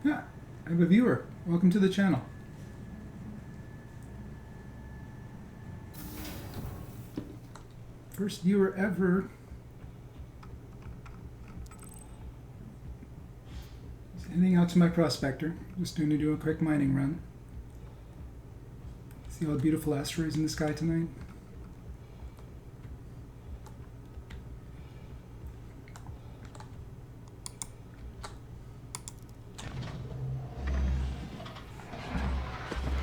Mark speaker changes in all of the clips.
Speaker 1: Yeah, I have a viewer. Welcome to the channel. First viewer ever. Just heading out to my Prospector. Just going to do a quick mining run. See all the beautiful asteroids in the sky tonight.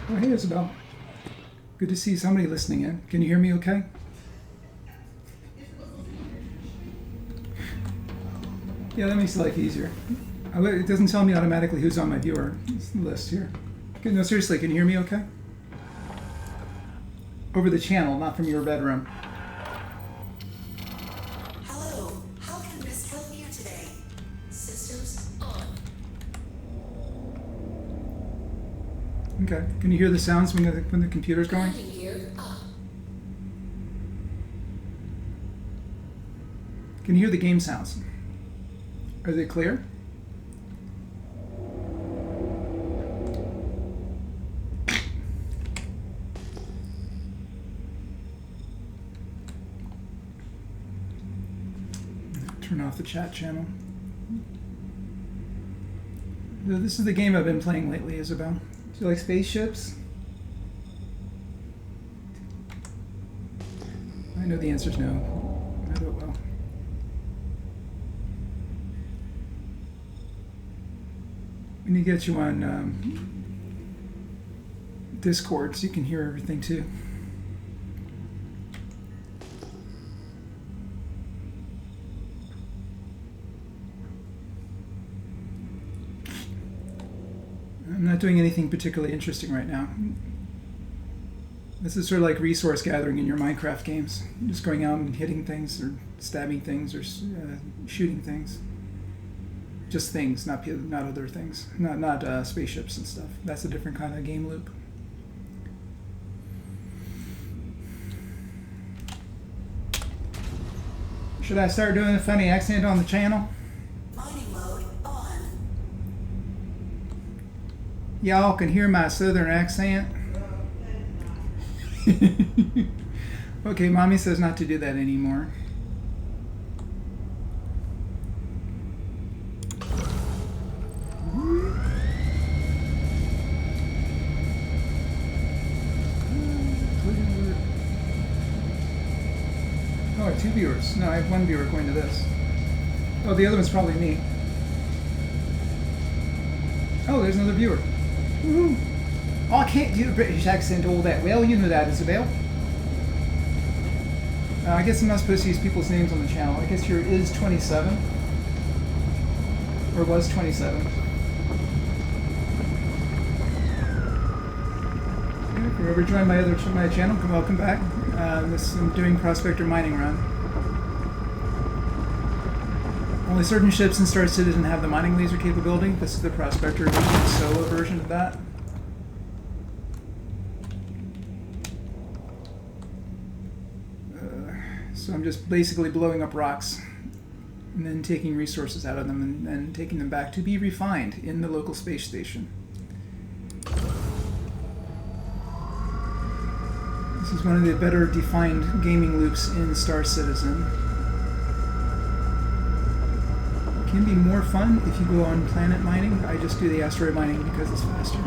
Speaker 1: Oh, hey, Isabel. Good to see somebody listening in. Can you hear me okay? Yeah, that makes life easier. It doesn't tell me automatically who's on my viewer list here. Okay, no, seriously, can you hear me okay? Over the channel, not from your bedroom.
Speaker 2: Hello, how can best help you today? Systems on.
Speaker 1: Okay, can you hear the sounds when the computer's going?
Speaker 2: Landing gear up.
Speaker 1: Can you hear the game sounds? Are they clear? Turn off the chat channel. This is the game I've been playing lately, Isabel. Do you like spaceships? I know the answer's no. I know it well. We need to get you on Discord so you can hear everything too. I'm not doing anything particularly interesting right now. This is sort of like resource gathering in your Minecraft games. Just going out and hitting things or stabbing things or shooting things. Just things, not other things. Not spaceships and stuff. That's a different kind of game loop. Should I start doing a funny accent on the channel?
Speaker 2: Mining mode on.
Speaker 1: Y'all can hear my southern accent. Okay, Mommy says not to do that anymore. Oh, I have 2 viewers. No, I have 1 viewer going to this. Oh, the other one's probably me. Oh, there's another viewer. Woo-hoo. Oh, I can't do a British accent all that well. You know that, Isabel. I guess I'm not supposed to use people's names on the channel. I guess here is 27. Or was 27. If you ever joined my channel, welcome back. I'm doing Prospector mining run. Only certain ships in Star Citizen have the mining laser capability. This is the Prospector solo version of that. So I'm just basically blowing up rocks and then taking resources out of them and then taking them back to be refined in the local space station. This is one of the better defined gaming loops in Star Citizen. It can be more fun if you go on planet mining. I just do the asteroid mining because it's faster.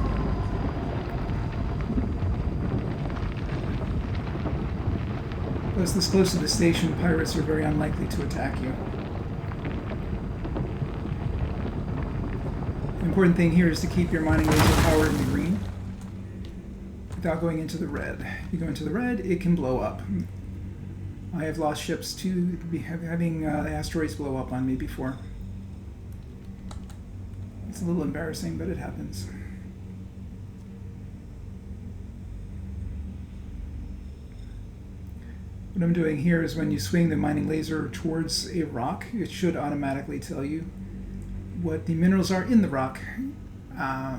Speaker 1: Plus, this close to the station, pirates are very unlikely to attack you. The important thing here is to keep your mining laser power in the green without going into the red. If you go into the red, it can blow up. I have lost ships to having asteroids blow up on me before. It's a little embarrassing, but it happens. What I'm doing here is when you swing the mining laser towards a rock, it should automatically tell you what the minerals are in the rock.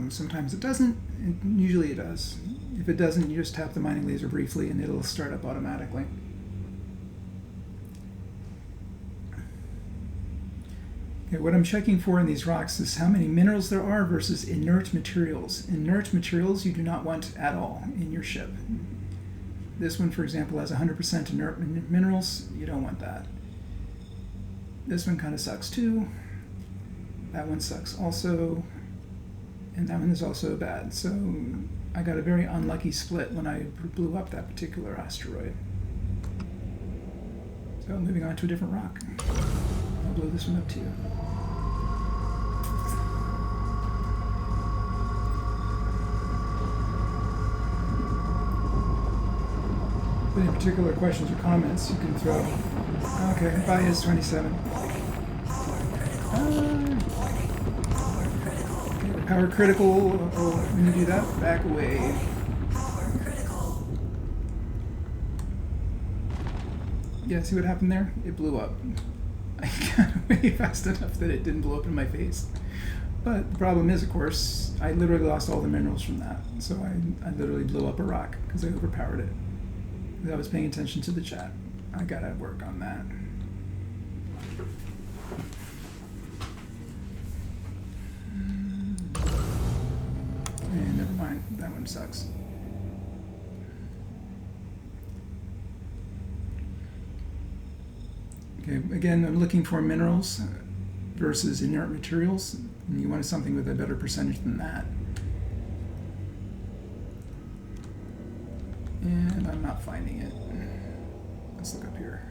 Speaker 1: Sometimes it doesn't, and usually it does. If it doesn't, you just tap the mining laser briefly and it'll start up automatically. Okay, what I'm checking for in these rocks is how many minerals there are versus inert materials. Inert materials you do not want at all in your ship. This one, for example, has 100% inert minerals. You don't want that. This one kind of sucks too. That one sucks also. And that one is also bad. So I got a very unlucky split when I blew up that particular asteroid. So moving on to a different rock. I'll blow this one up too. Any particular questions or comments you can throw. Okay, bye is 27. Okay, power critical. Oh, when you do that, back away. Yeah, see what happened there? It blew up. I got away fast enough that it didn't blow up in my face. But the problem is, of course, I literally lost all the minerals from that. So I literally blew up a rock because I overpowered it. I was paying attention to the chat. I gotta work on that. And never mind, that one sucks. Okay, again, I'm looking for minerals versus inert materials. And you want something with a better percentage than that. And I'm not finding it. Let's look up here.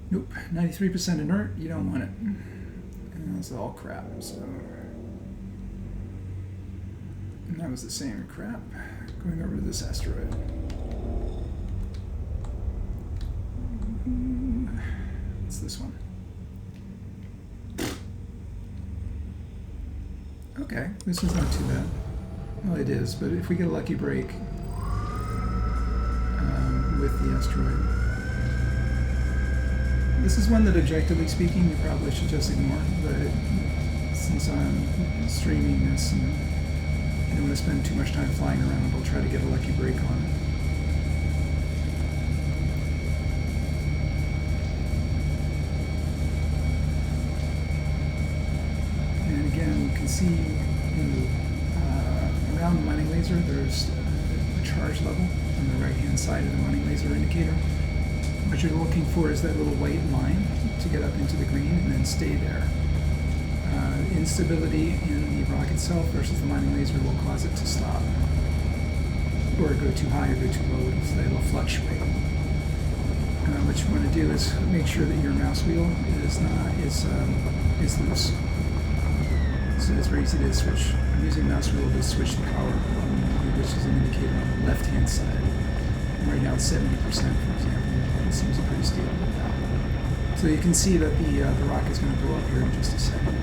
Speaker 1: Nope, 93% inert, you don't want it. And that's all crap, so. And that was the same crap. Going over to this asteroid. What's this one? Okay, this one's not too bad. Well, it is, but if we get a lucky break with the asteroid. This is one that, objectively speaking, you probably should just ignore, but since I'm streaming this and I don't want to spend too much time flying around, I'll try to get a lucky break on it. And again, you can see around the mining laser, there's a charge level on the right-hand side of the mining laser indicator. What you're looking for is that little white line to get up into the green and then stay there. Instability in the rock itself versus the mining laser will cause it to stop, or go too high or go too low. It'll fluctuate. What you want to do is make sure that your mouse wheel is loose. So it's very easy to switch. I'm using mouse wheel to switch the power, which is an indicator on the left-hand side. And right now it's 70%, for example. It seems pretty stable. So you can see that the rock is going to blow up here in just a second.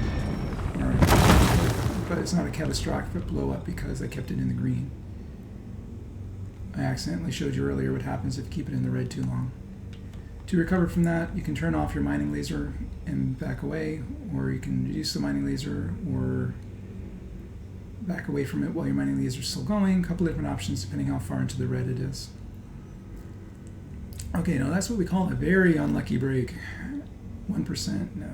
Speaker 1: All right. But it's not a catastrophic blow up because I kept it in the green. I accidentally showed you earlier what happens if you keep it in the red too long. To recover from that, you can turn off your mining laser and back away, or you can reduce the mining laser or back away from it while your mining laser is still going. A couple different options depending how far into the red it is. Okay, now that's what we call a very unlucky break. 1%, no.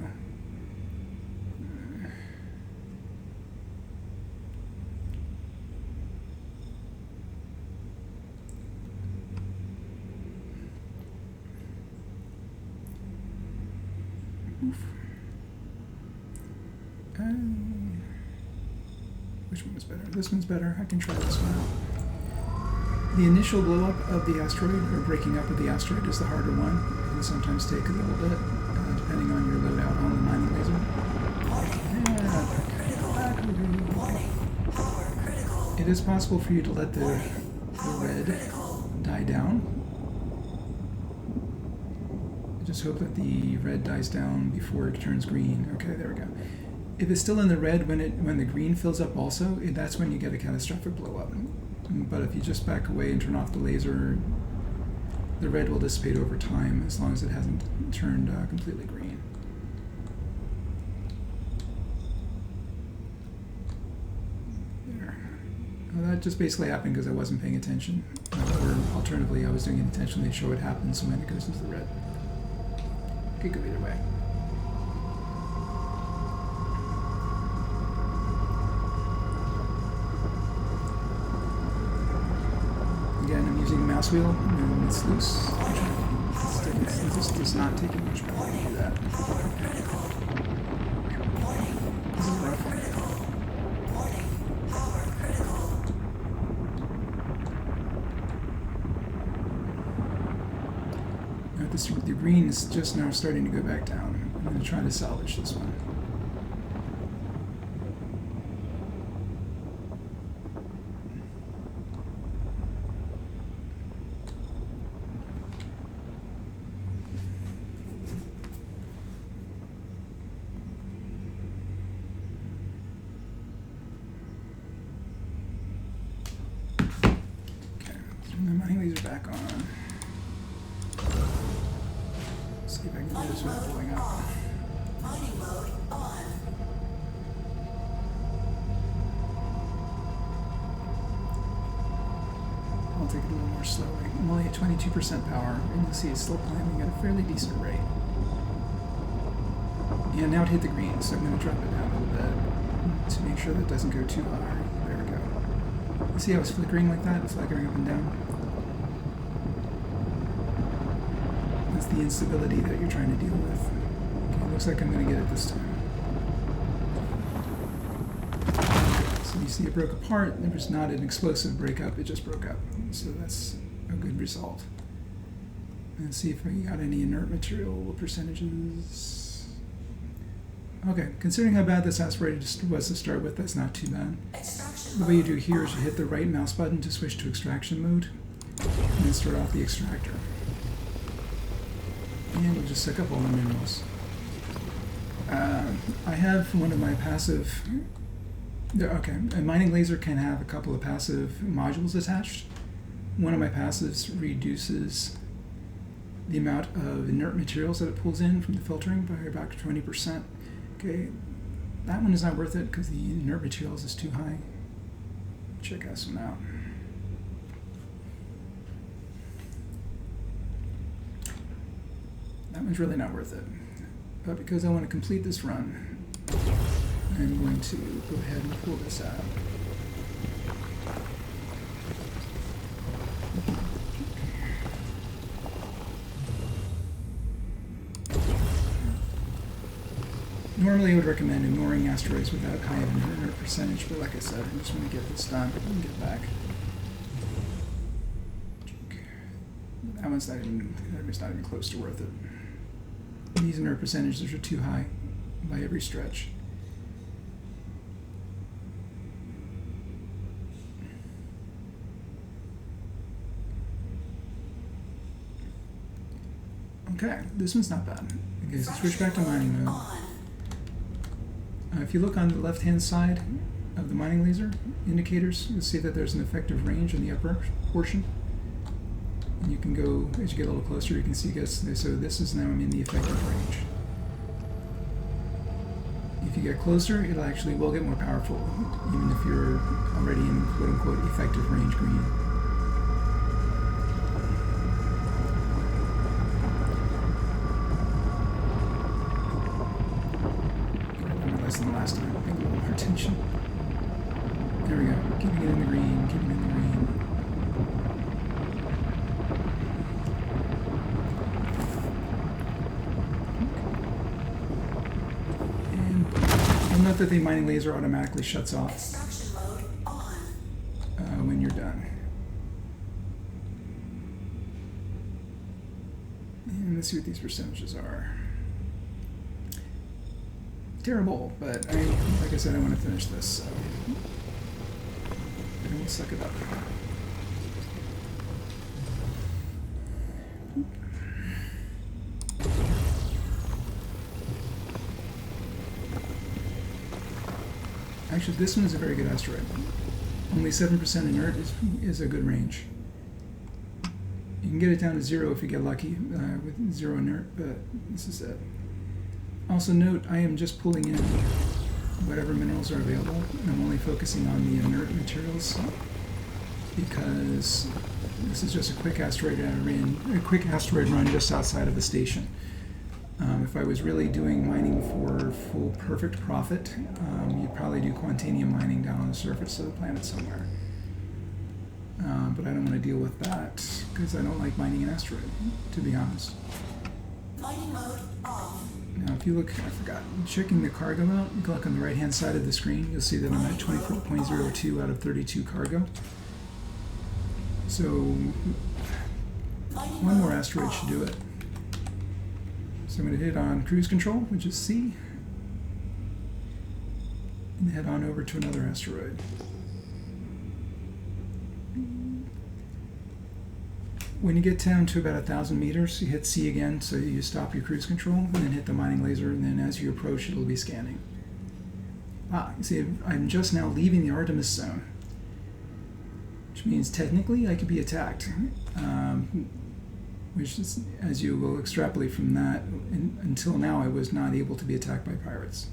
Speaker 1: Oof. Which one was better? This one's better. I can try this one out. The initial blow up of the asteroid, or breaking up of the asteroid, is the harder one. It can sometimes take a little bit, depending on your loadout on the mining laser. It is possible for you to let the red die down. I just hope that the red dies down before it turns green. Okay, there we go. If it's still in the red when the green fills up also, that's when you get a catastrophic blow up. But if you just back away and turn off the laser, the red will dissipate over time as long as it hasn't turned completely green. There. Well, that just basically happened because I wasn't paying attention. Or alternatively, I was doing it intentionally to show what happens when it goes into the red. Could go either way. Again, I'm using the mouse wheel and it's loose. It just is not taking much power to do that. This is rough. Now the green is just now starting to go back down. I'm going to try to salvage this one. Back on. Let's see if I can do this without blowing up.
Speaker 2: Mining mode on.
Speaker 1: I'll take it a little more slowly. I'm only at 22% power, and you'll see it's still climbing at a fairly decent rate. Yeah, now it hit the green, so I'm going to drop it down a little bit to make sure that it doesn't go too high. There we go. You see how it's flickering like that? It's flickering up and down. The instability that you're trying to deal with. Okay, looks like I'm going to get it this time. So you see it broke apart. There was not an explosive breakup, it just broke up. So that's a good result. Let's see if we got any inert material percentages. Okay, considering how bad this asteroid was to start with, that's not too bad. The way you do here is you hit the right mouse button to switch to extraction mode, and then start off the extractor. And we'll just suck up all the minerals. I have one of my passive... Okay, a mining laser can have a couple of passive modules attached. One of my passives reduces the amount of inert materials that it pulls in from the filtering by about 20%. Okay, that one is not worth it because the inert materials is too high. Check this one out. That one's really not worth it. But because I want to complete this run, I'm going to go ahead and pull this out. Normally I would recommend ignoring asteroids without high inert percentage, but like I said, I just want to get this done and get back. That one's not even close to worth it. These inert percentages are too high by every stretch. Okay, this one's not bad. Okay, so switch back to mining mode. If you look on the left-hand side of the mining laser indicators, you'll see that there's an effective range in the upper portion. And you can go, as you get a little closer, you can see, so this is now I'm in the effective range. If you get closer, it'll actually will get more powerful, even if you're already in quote-unquote effective range green. Less than the last time, paying a little more attention. There we go, keeping it in the green, keeping it in the green. note that the mining laser automatically shuts off
Speaker 2: Extraction mode on.
Speaker 1: when you're done. And let's see what these percentages are. Terrible, but like I said, I want to finish this, so I will suck it up. Actually, this one is a very good asteroid. Only 7% inert is a good range. You can get it down to 0 if you get lucky with 0 inert, but this is it. Also note, I am just pulling in whatever minerals are available, and I'm only focusing on the inert materials because this is just a quick asteroid run just outside of the station. If I was really doing mining for full perfect profit, you'd probably do quantanium mining down on the surface of the planet somewhere. But I don't want to deal with that because I don't like mining an asteroid, to be honest.
Speaker 2: Mining mode off.
Speaker 1: Now, if you look, I forgot, checking the cargo out, you can look on the right-hand side of the screen, you'll see that I'm at 24.02 out of 32 cargo. So, one more asteroid should do it. So I'm going to hit on cruise control, which is C, and head on over to another asteroid. When you get down to about 1,000 meters, you hit C again, so you stop your cruise control, and then hit the mining laser, and then as you approach, it'll be scanning. You see, I'm just now leaving the Artemis zone, which means technically I could be attacked. Which is, as you will extrapolate from that, until now I was not able to be attacked by pirates.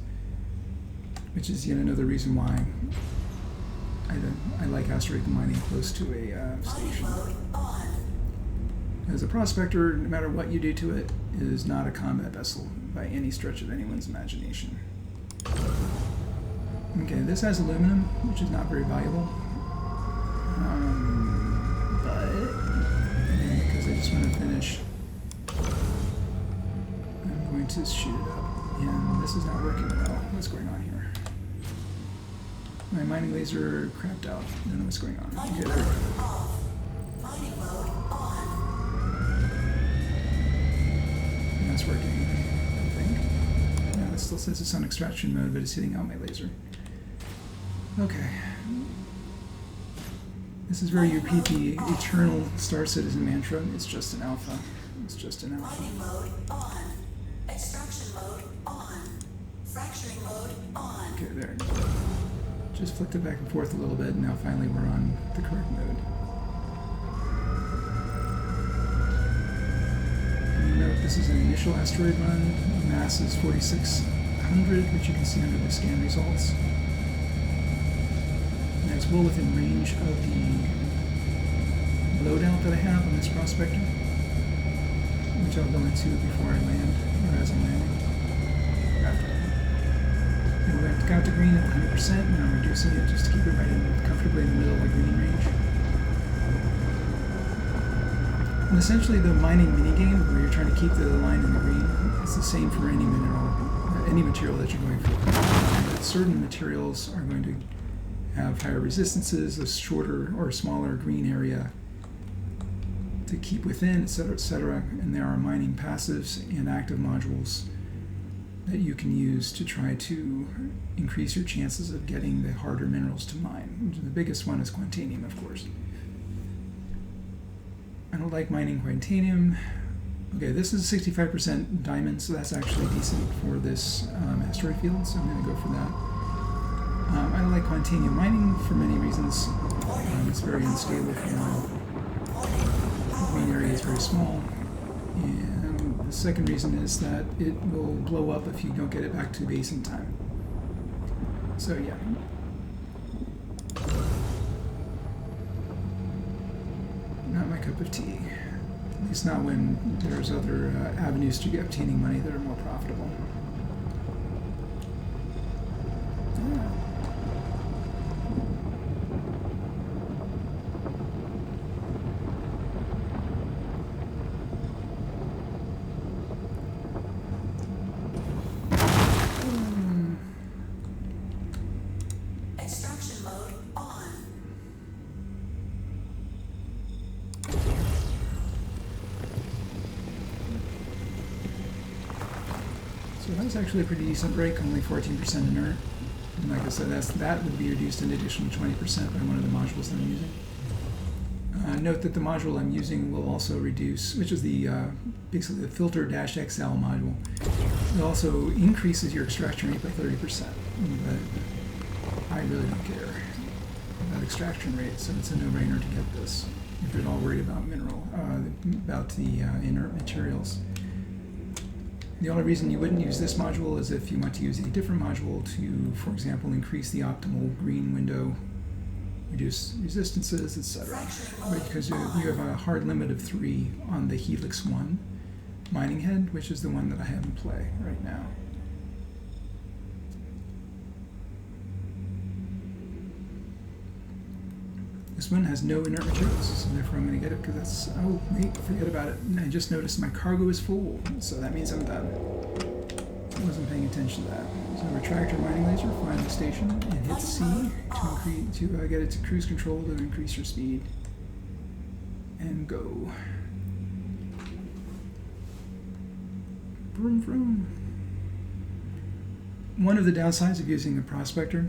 Speaker 1: Which is yet another reason why I like asteroid mining close to a station. As a prospector, no matter what you do to it, it is not a combat vessel by any stretch of anyone's imagination. Okay, this has aluminum, which is not very valuable. Because I just want to finish, I'm going to shoot it up. And this is not working well. What's going on here? My mining laser crapped out. I don't know what's going on. Okay, there we go. And that's working, I think. Yeah, it still says it's on extraction mode, but it's hitting out my laser. Okay. This is where you repeat the eternal Star Citizen mantra. It's just an alpha. It's just an alpha.
Speaker 2: Mining mode on. Extraction mode on. Fracturing mode on.
Speaker 1: Okay, there. Just flicked it back and forth a little bit, and now finally we're on the correct mode. And you note this is an initial asteroid run. The mass is 4,600, which you can see under the scan results. And it's well within range of the loadout that I have on this Prospector, which I'll go into before I land, or as I'm landing, or after. And we're going to count the green at 100%, and I'm reducing it just to keep it right comfortably in the middle of the green range. And essentially the mining minigame, where you're trying to keep the line in the green, it's the same for any mineral, any material that you're going for. Certain materials are going to have higher resistances, a shorter or smaller green area to keep within, etc., etc. And there are mining passives and active modules that you can use to try to increase your chances of getting the harder minerals to mine. The biggest one is quantanium, of course. I don't like mining quantanium. Okay, this is 65% diamond, so that's actually decent for this asteroid field, so I'm going to go for that. I don't like quantanium mining for many reasons. It's very unstable for now. The green area is very small. And the second reason is that it will blow up if you don't get it back to base in time. So yeah. Not my cup of tea. At least not when there's other avenues to obtaining money that are more profitable. So that was actually a pretty decent break, only 14% inert. And like I said, that would be reduced an additional 20% by one of the modules that I'm using. Note that the module I'm using will also reduce, which is the basically the filter-XL module. It also increases your extraction rate by 30%. But I really don't care about extraction rate, so it's a no-brainer to get this if you're at all worried about about the inert materials. The only reason you wouldn't use this module is if you want to use a different module to, for example, increase the optimal green window, reduce resistances, etc. Because you have a hard limit of 3 on the Helix 1 mining head, which is the one that I have in play right now. This one has no inert materials, so therefore I'm going to get it because that's... Oh, wait, forget about it. And I just noticed my cargo is full, so that means I'm done. I wasn't paying attention to that. So retractor mining laser, find the station, and hit C to get it to cruise control to increase your speed. And go. Vroom, vroom. One of the downsides of using the Prospector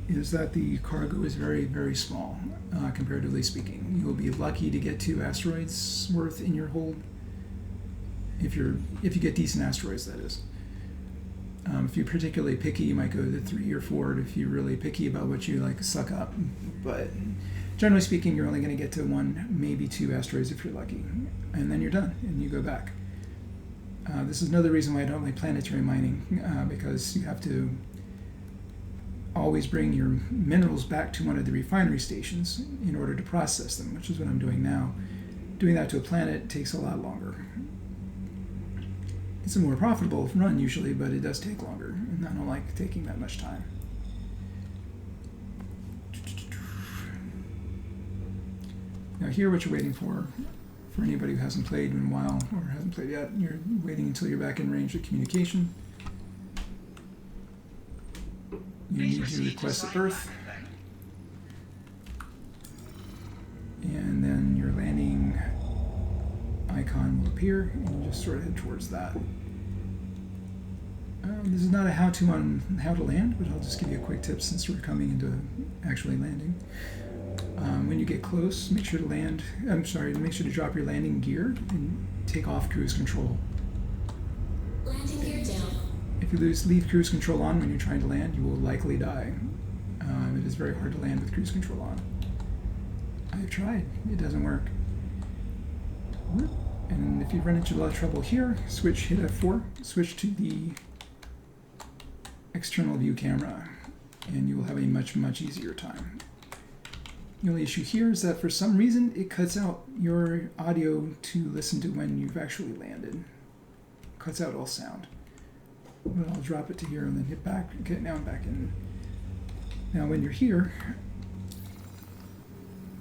Speaker 1: is that the cargo is very, very small, comparatively speaking. You'll be lucky to get 2 asteroids worth in your hold, if you get decent asteroids, that is. If you're particularly picky, you might go to 3 or 4 if you're really picky about what you like suck up. But generally speaking, you're only going to get to 1, maybe 2 asteroids if you're lucky, and then you're done and you go back. This is another reason why I don't like planetary mining, because you have to always bring your minerals back to one of the refinery stations in order to process them, which is what I'm doing now. Doing that to a planet takes a lot longer. It's a more profitable run usually, but it does take longer, and I don't like taking that much time. Now here what you're waiting for anybody who hasn't played in a while or hasn't played yet, you're waiting until you're back in range of communication. You need to request a berth, and then your landing icon will appear, and you just sort of head towards that. This is not a how-to on how to land, but I'll just give you a quick tip since we're coming into actually landing. When you get close, make sure to make sure to drop your landing gear and take off cruise control.
Speaker 2: Landing gear down.
Speaker 1: If you leave cruise control on when you're trying to land, you will likely die. It is very hard to land with cruise control on. I've tried. It doesn't work. And if you run into a lot of trouble here, hit F4, switch to the external view camera, and you will have a much, much easier time. The only issue here is that for some reason it cuts out your audio to listen to when you've actually landed. Cuts out all sound. But I'll drop it to here and then hit back. Okay, now I'm back in. Now when you're here,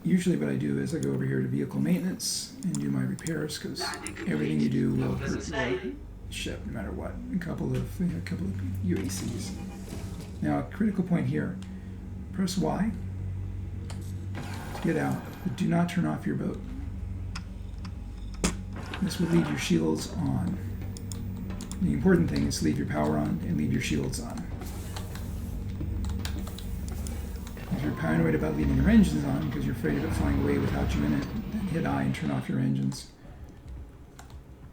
Speaker 1: usually what I do is I go over here to vehicle maintenance and do my repairs, because everything you do will hurt your ship no matter what. A couple of UACs. Now a critical point here. Press Y to get out, but do not turn off your boat. This will leave your shields on. The important thing is to leave your power on and leave your shields on. If you're paranoid about leaving your engines on because you're afraid of it flying away without you in it, then hit I and turn off your engines.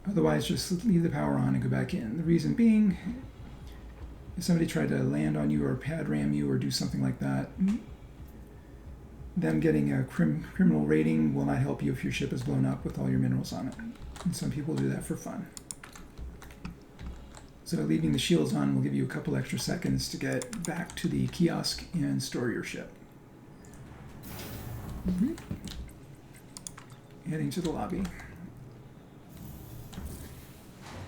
Speaker 1: Otherwise, just leave the power on and go back in. The reason being, if somebody tried to land on you or pad ram you or do something like that, them getting a criminal rating will not help you if your ship is blown up with all your minerals on it. And some people do that for fun. So leaving the shields on will give you a couple extra seconds to get back to the kiosk and store your ship. Heading to the lobby.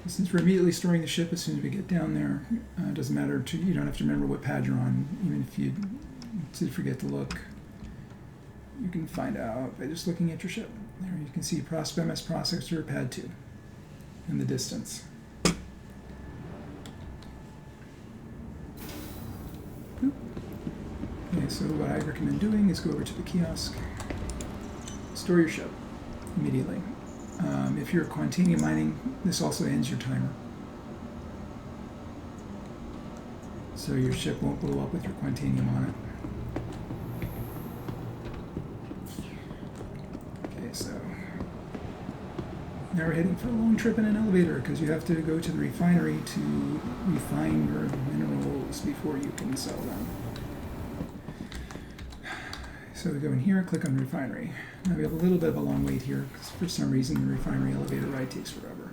Speaker 1: Since we're immediately storing the ship as soon as we get down there, it doesn't matter, you don't have to remember what pad you're on, even if you did forget to look. You can find out by just looking at your ship. There you can see MS Prospector pad 2 in the distance. Okay, so what I recommend doing is go over to the kiosk, store your ship immediately. If you're Quantanium mining, this also ends your timer. so your ship won't blow up with your quantanium on it. Okay, so now we're heading for a long trip in an elevator because you have to go to the refinery to refine your minerals before you can sell them. So we go in here, click on refinery. Now we have a little bit of a long wait here because for some reason the refinery elevator ride takes forever.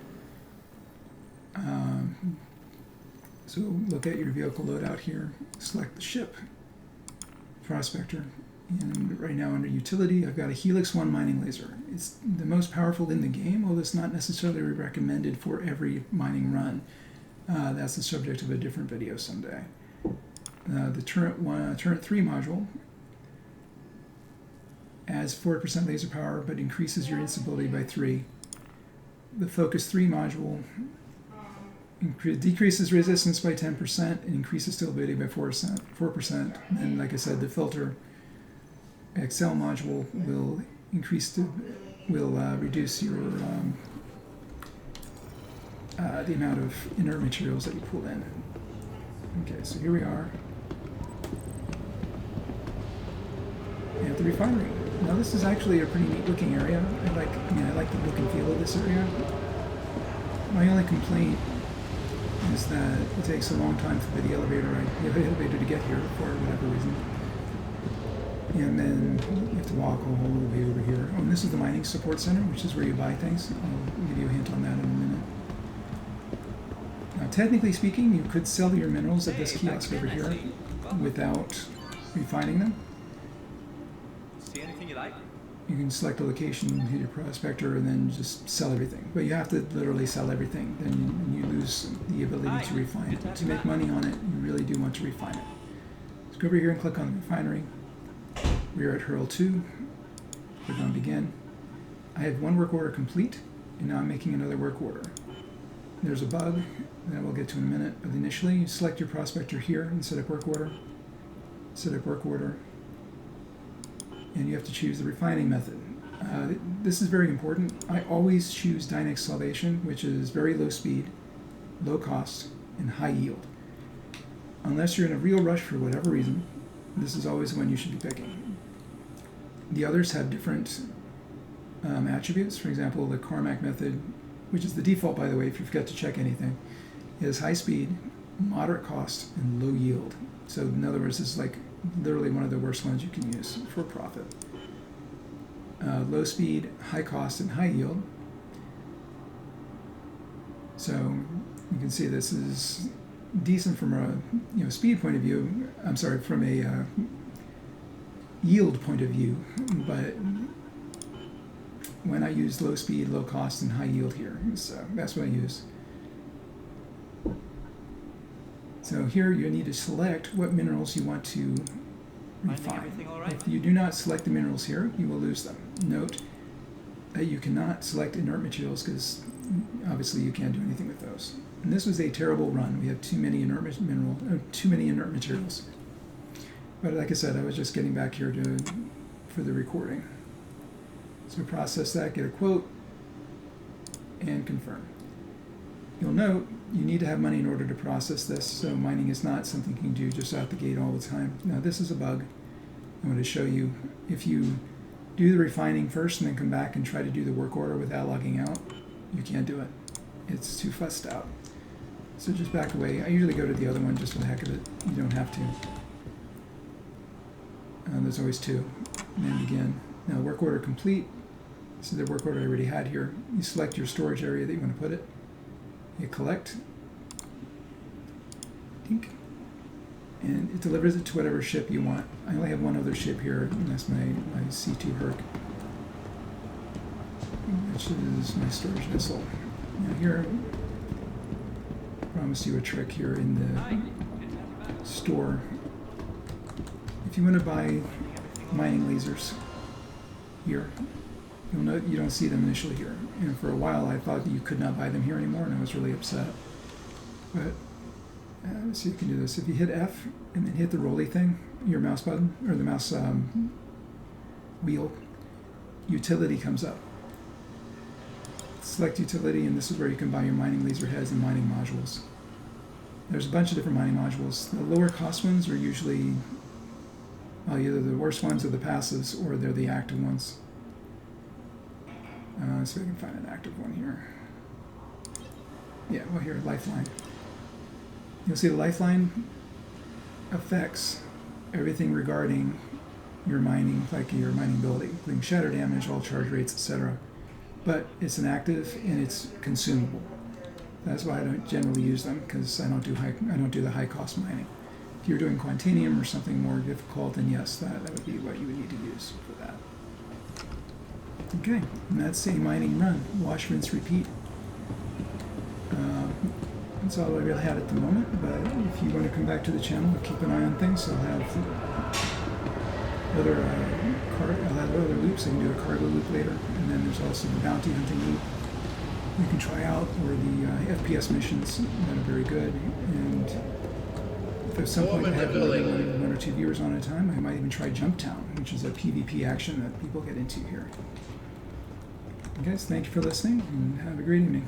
Speaker 1: So look at your vehicle loadout here, select the ship, Prospector, and right now under utility I've got a Helix 1 mining laser. It's the most powerful in the game, although it's not necessarily recommended for every mining run. That's the subject of a different video someday. The Turret 3 module adds 4% laser power but increases your instability by 3. The Focus 3 module decreases resistance by 10% and increases stability by 4%. And like I said, the Filter XL module will reduce your the amount of inert materials that you pull in. Okay, so here we are at the refinery. Now this is actually a pretty neat looking area. I like the look and feel of this area. My only complaint is that it takes a long time for the elevator to get here for whatever reason. And then you have to walk all the way over here. Oh, and this is the mining support center, which is where you buy things. I'll give you a hint on that in a minute. Now, technically speaking, you could sell your minerals at this kiosk over here without refining them.
Speaker 3: See anything you like?
Speaker 1: You can select a location, hit your prospector, and then just sell everything. But you have to literally sell everything. Then you lose the ability to refine it. To make money on it, you really do want to refine it. Let's go over here and click on refinery. We are at Hurl 2. Click on begin. I have one work order complete, and now I'm making another work order. There's a bug that we'll get to in a minute, but initially you select your prospector here and set up work order. Set up work order. And you have to choose the refining method. This is very important. I always choose Dynex Salvation, which is very low speed, low cost, and high yield. Unless you're in a real rush for whatever reason, this is always the one you should be picking. The others have different attributes. For example, the Carmack method, which is the default, by the way, if you forget to check anything, is high speed, moderate cost, and low yield. So in other words, this is like literally one of the worst ones you can use for profit. Low speed, high cost, and high yield. So you can see this is decent from a speed point of view. I'm sorry, from a yield point of view. But when I use low speed, low cost, and high yield here, so that's what I use. So here you need to select what minerals you want to refine.
Speaker 3: Right?
Speaker 1: If you do not select the minerals here, you will lose them. Note that you cannot select inert materials because obviously you can't do anything with those. And this was a terrible run. We had too many inert materials. But like I said, I was just getting back here for the recording. So process that, get a quote, and confirm. You'll note you need to have money in order to process this, so mining is not something you can do just out the gate all the time. Now this is a bug. I want to show you, if you do the refining first and then come back and try to do the work order without logging out, you can't do it. It's too fussed out. So just back away. I usually go to the other one just for the heck of it. You don't have to. There's always two. And then begin. Now work order complete. This is the work order I already had here. You select your storage area that you want to put it. You collect. Dink. And it delivers it to whatever ship you want. I only have one other ship here, and that's my C2 Herc, which is my storage vessel. Now here, I promise you a trick here in the store. If you want to buy mining lasers here, you'll note you don't see them initially here. And for a while I thought that you could not buy them here anymore, and I was really upset. But let's see if you can do this. If you hit F and then hit the rolly thing, your mouse button, or the mouse wheel, utility comes up. Select utility, and this is where you can buy your mining laser heads and mining modules. There's a bunch of different mining modules. The lower cost ones are usually either the worst ones or the passives, or they're the active ones. So we can find an active one here. Yeah, well here, lifeline. You'll see the lifeline affects everything regarding your mining, like your mining ability, including shatter damage, all charge rates, etc. But it's an active and it's consumable. That's why I don't generally use them, because I don't do the high cost mining. If you're doing Quantanium or something more difficult, then yes, that would be what you would need to use for that. Okay, and that's a mining run. Wash, rinse, repeat. That's all I really had at the moment, but if you want to come back to the channel, keep an eye on things. I'll have other loops. I can do a cargo loop later, and then there's also the bounty hunting loop you can try out, or the FPS missions that are very good. And if at some point I have more than 1 or 2 viewers on at a time, I might even try Jump Town, which is a PvP action that people get into here. Guys, thank you for listening, and have a great evening.